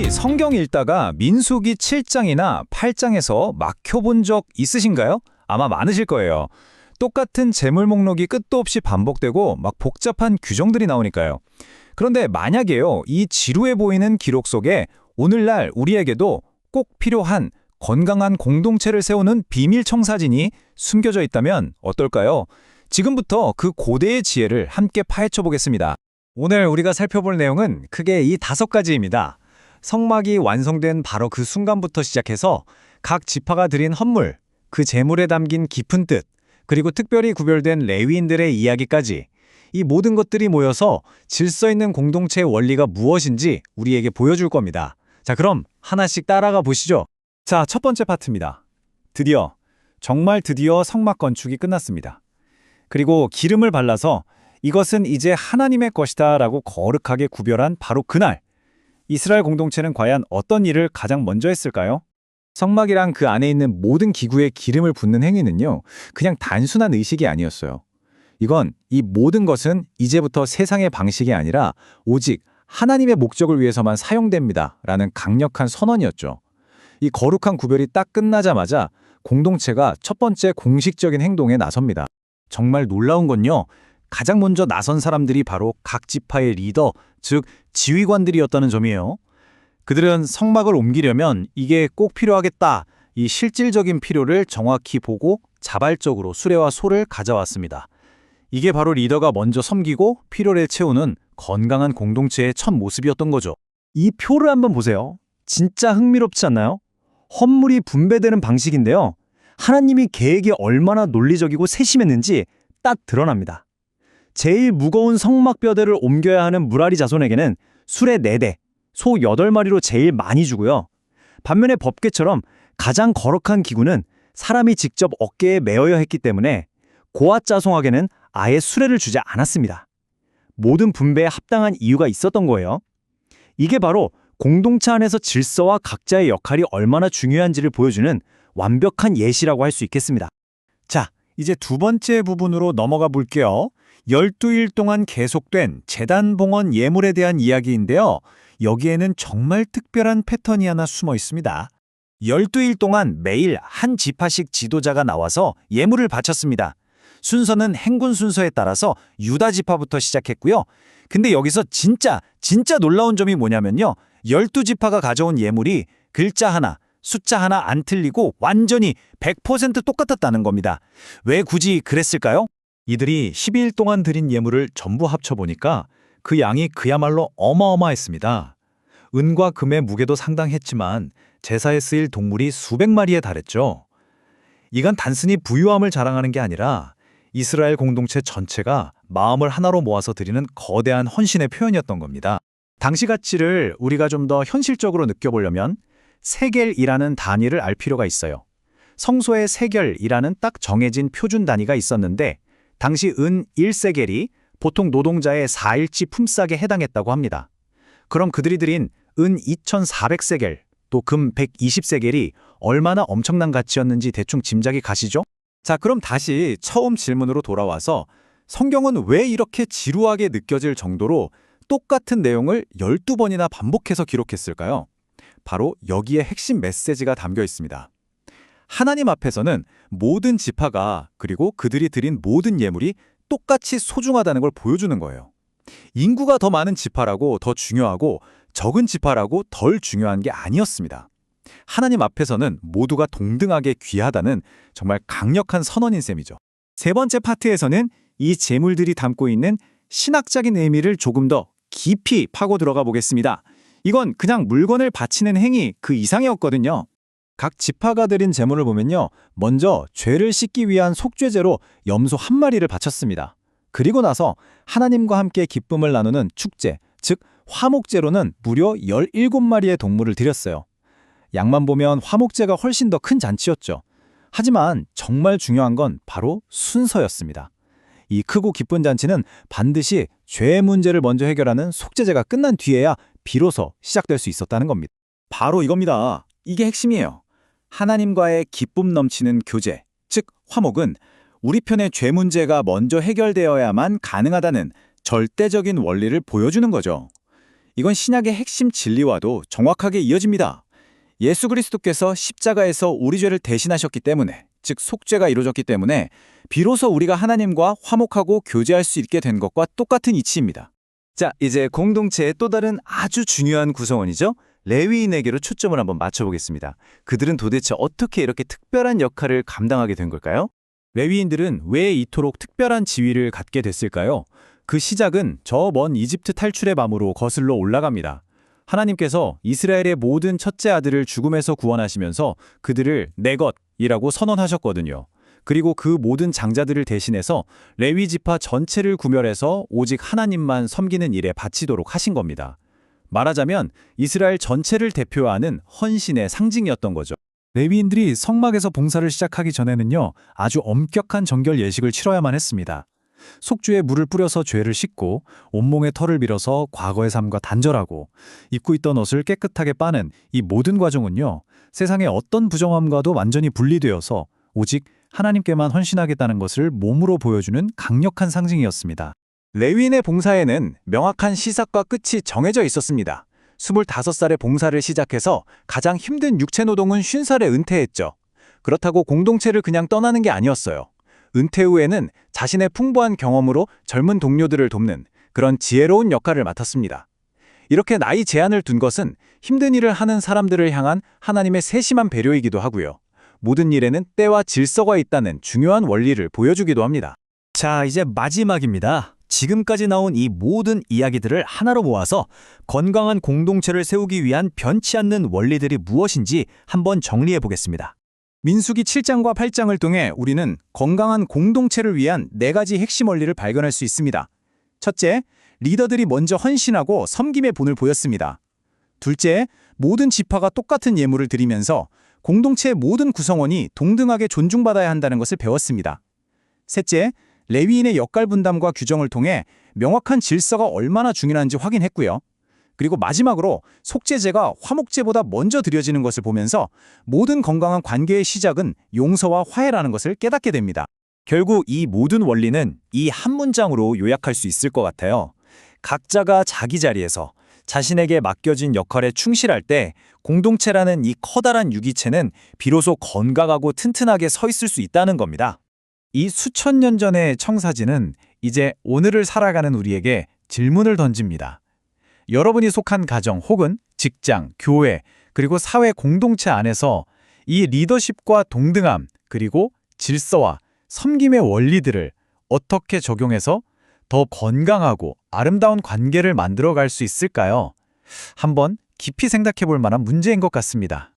혹시 성경 읽다가 민수기 7장이나 8장에서 막혀본 적 있으신가요? 아마 많으실 거예요. 똑같은 제물 목록이 끝도 없이 반복되고 막 복잡한 규정들이 나오니까요. 그런데 만약에요, 이 지루해 보이는 기록 속에 오늘날 우리에게도 꼭 필요한 건강한 공동체를 세우는 비밀 청사진이 숨겨져 있다면 어떨까요? 지금부터 그 고대의 지혜를 함께 파헤쳐 보겠습니다. 오늘 우리가 살펴볼 내용은 크게 이 5가지입니다. 성막이 완성된 바로 그 순간부터 시작해서 각 지파가 드린 헌물, 그 제물에 담긴 깊은 뜻, 그리고 특별히 구별된 레위인들의 이야기까지, 이 모든 것들이 모여서 질서 있는 공동체의 원리가 무엇인지 우리에게 보여줄 겁니다. 자, 그럼 하나씩 따라가 보시죠. 자, 첫 번째 파트입니다. 정말 드디어 성막 건축이 끝났습니다. 그리고 기름을 발라서 이것은 이제 하나님의 것이다 라고 거룩하게 구별한 바로 그날, 이스라엘 공동체는 과연 어떤 일을 가장 먼저 했을까요? 성막이랑 그 안에 있는 모든 기구에 기름을 붓는 행위는요, 그냥 단순한 의식이 아니었어요. 이 모든 것은 이제부터 세상의 방식이 아니라 오직 하나님의 목적을 위해서만 사용됩니다 라는 강력한 선언이었죠. 이 거룩한 구별이 딱 끝나자마자 공동체가 첫 번째 공식적인 행동에 나섭니다. 정말 놀라운 건요, 가장 먼저 나선 사람들이 바로 각 지파의 리더, 즉 지휘관들이었다는 점이에요. 그들은 성막을 옮기려면 이게 꼭 필요하겠다, 이 실질적인 필요를 정확히 보고 자발적으로 수레와 소를 가져왔습니다. 이게 바로 리더가 먼저 섬기고 필요를 채우는 건강한 공동체의 첫 모습이었던 거죠. 이 표를 한번 보세요. 진짜 흥미롭지 않나요? 헌물이 분배되는 방식인데요. 하나님이 계획이 얼마나 논리적이고 세심했는지 딱 드러납니다. 제일 무거운 성막뼈대를 옮겨야 하는 무라리 자손에게는 수레 4대, 소 8마리로 제일 많이 주고요. 반면에 법궤처럼 가장 거룩한 기구는 사람이 직접 어깨에 메어야 했기 때문에 고앗 자손에게는 아예 수레를 주지 않았습니다. 모든 분배에 합당한 이유가 있었던 거예요. 이게 바로 공동체 안에서 질서와 각자의 역할이 얼마나 중요한지를 보여주는 완벽한 예시라고 할 수 있겠습니다. 자, 이제 두 번째 부분으로 넘어가 볼게요. 12일 동안 계속된 제단 봉헌 예물에 대한 이야기인데요. 여기에는 정말 특별한 패턴이 하나 숨어 있습니다. 12일 동안 매일 한 지파씩 지도자가 나와서 예물을 바쳤습니다. 순서는 행군 순서에 따라서 유다 지파부터 시작했고요. 근데 여기서 진짜 놀라운 점이 뭐냐면요, 12지파가 가져온 예물이 글자 하나, 숫자 하나 안 틀리고 완전히 100% 똑같았다는 겁니다. 왜 굳이 그랬을까요? 이들이 12일 동안 드린 예물을 전부 합쳐보니까 그 양이 그야말로 어마어마했습니다. 은과 금의 무게도 상당했지만 제사에 쓰일 동물이 수백 마리에 달했죠. 이건 단순히 부유함을 자랑하는 게 아니라 이스라엘 공동체 전체가 마음을 하나로 모아서 드리는 거대한 헌신의 표현이었던 겁니다. 당시 가치를 우리가 좀 더 현실적으로 느껴보려면 세겔이라는 단위를 알 필요가 있어요. 성소에 세겔이라는 딱 정해진 표준 단위가 있었는데 당시 은 1세겔이 보통 노동자의 4일치 품삯에 해당했다고 합니다. 그럼 그들이 드린 은 2400세겔, 또 금 120세겔이 얼마나 엄청난 가치였는지 대충 짐작이 가시죠? 자, 그럼 다시 처음 질문으로 돌아와서 성경은 왜 이렇게 지루하게 느껴질 정도로 똑같은 내용을 12번이나 반복해서 기록했을까요? 바로 여기에 핵심 메시지가 담겨 있습니다. 하나님 앞에서는 모든 지파가, 그리고 그들이 드린 모든 예물이 똑같이 소중하다는 걸 보여주는 거예요. 인구가 더 많은 지파라고 더 중요하고 적은 지파라고 덜 중요한 게 아니었습니다. 하나님 앞에서는 모두가 동등하게 귀하다는 정말 강력한 선언인 셈이죠. 세 번째 파트에서는 이 제물들이 담고 있는 신학적인 의미를 조금 더 깊이 파고 들어가 보겠습니다. 이건 그냥 물건을 바치는 행위 그 이상이었거든요. 각 지파가 드린 제물을 보면요, 먼저 죄를 씻기 위한 속죄제로 염소 1마리를 바쳤습니다. 그리고 나서 하나님과 함께 기쁨을 나누는 축제, 즉 화목제로는 무려 17마리의 동물을 드렸어요. 양만 보면 화목제가 훨씬 더 큰 잔치였죠. 하지만 정말 중요한 건 바로 순서였습니다. 이 크고 기쁜 잔치는 반드시 죄의 문제를 먼저 해결하는 속죄제가 끝난 뒤에야 비로소 시작될 수 있었다는 겁니다. 바로 이겁니다. 이게 핵심이에요. 하나님과의 기쁨 넘치는 교제, 즉 화목은 우리 편의 죄 문제가 먼저 해결되어야만 가능하다는 절대적인 원리를 보여주는 거죠. 이건 신약의 핵심 진리와도 정확하게 이어집니다. 예수 그리스도께서 십자가에서 우리 죄를 대신하셨기 때문에, 즉 속죄가 이루어졌기 때문에 비로소 우리가 하나님과 화목하고 교제할 수 있게 된 것과 똑같은 이치입니다. 자, 이제 공동체의 또 다른 아주 중요한 구성원이죠. 레위인에게로 초점을 한번 맞춰보겠습니다. 그들은 도대체 어떻게 이렇게 특별한 역할을 감당하게 된 걸까요? 레위인들은 왜 이토록 특별한 지위를 갖게 됐을까요? 그 시작은 저 먼 이집트 탈출의 밤으로 거슬러 올라갑니다. 하나님께서 이스라엘의 모든 첫째 아들을 죽음에서 구원하시면서 그들을 내 것이라고 선언하셨거든요. 그리고 그 모든 장자들을 대신해서 레위 지파 전체를 구별해서 오직 하나님만 섬기는 일에 바치도록 하신 겁니다. 말하자면 이스라엘 전체를 대표하는 헌신의 상징이었던 거죠. 레위인들이 성막에서 봉사를 시작하기 전에는요, 아주 엄격한 정결 예식을 치러야만 했습니다. 속죄에 물을 뿌려서 죄를 씻고 온몸에 털을 빌어서 과거의 삶과 단절하고 입고 있던 옷을 깨끗하게 빠는 이 모든 과정은요, 세상의 어떤 부정함과도 완전히 분리되어서 오직 하나님께만 헌신하겠다는 것을 몸으로 보여주는 강력한 상징이었습니다. 레위인의 봉사에는 명확한 시작과 끝이 정해져 있었습니다. 25살에 봉사를 시작해서 가장 힘든 육체 노동은 50살에 은퇴했죠. 그렇다고 공동체를 그냥 떠나는 게 아니었어요. 은퇴 후에는 자신의 풍부한 경험으로 젊은 동료들을 돕는 그런 지혜로운 역할을 맡았습니다. 이렇게 나이 제한을 둔 것은 힘든 일을 하는 사람들을 향한 하나님의 세심한 배려이기도 하고요. 모든 일에는 때와 질서가 있다는 중요한 원리를 보여주기도 합니다. 자, 이제 마지막입니다. 지금까지 나온 이 모든 이야기들을 하나로 모아서 건강한 공동체를 세우기 위한 변치 않는 원리들이 무엇인지 한번 정리해 보겠습니다. 민수기 7장과 8장을 통해 우리는 건강한 공동체를 위한 4가지 핵심 원리를 발견할 수 있습니다. 첫째, 리더들이 먼저 헌신하고 섬김의 본을 보였습니다. 둘째, 모든 지파가 똑같은 예물을 드리면서 공동체의 모든 구성원이 동등하게 존중받아야 한다는 것을 배웠습니다. 셋째, 레위인의 역할 분담과 규정을 통해 명확한 질서가 얼마나 중요한지 확인했고요. 그리고 마지막으로 속죄제가 화목제보다 먼저 드려지는 것을 보면서 모든 건강한 관계의 시작은 용서와 화해라는 것을 깨닫게 됩니다. 결국 이 모든 원리는 이 한 문장으로 요약할 수 있을 것 같아요. 각자가 자기 자리에서 자신에게 맡겨진 역할에 충실할 때 공동체라는 이 커다란 유기체는 비로소 건강하고 튼튼하게 서 있을 수 있다는 겁니다. 이 수천 년 전의 청사진은 이제 오늘을 살아가는 우리에게 질문을 던집니다. 여러분이 속한 가정 혹은 직장, 교회, 그리고 사회 공동체 안에서 이 리더십과 동등함, 그리고 질서와 섬김의 원리들을 어떻게 적용해서 더 건강하고 아름다운 관계를 만들어갈 수 있을까요? 한번 깊이 생각해 볼 만한 문제인 것 같습니다.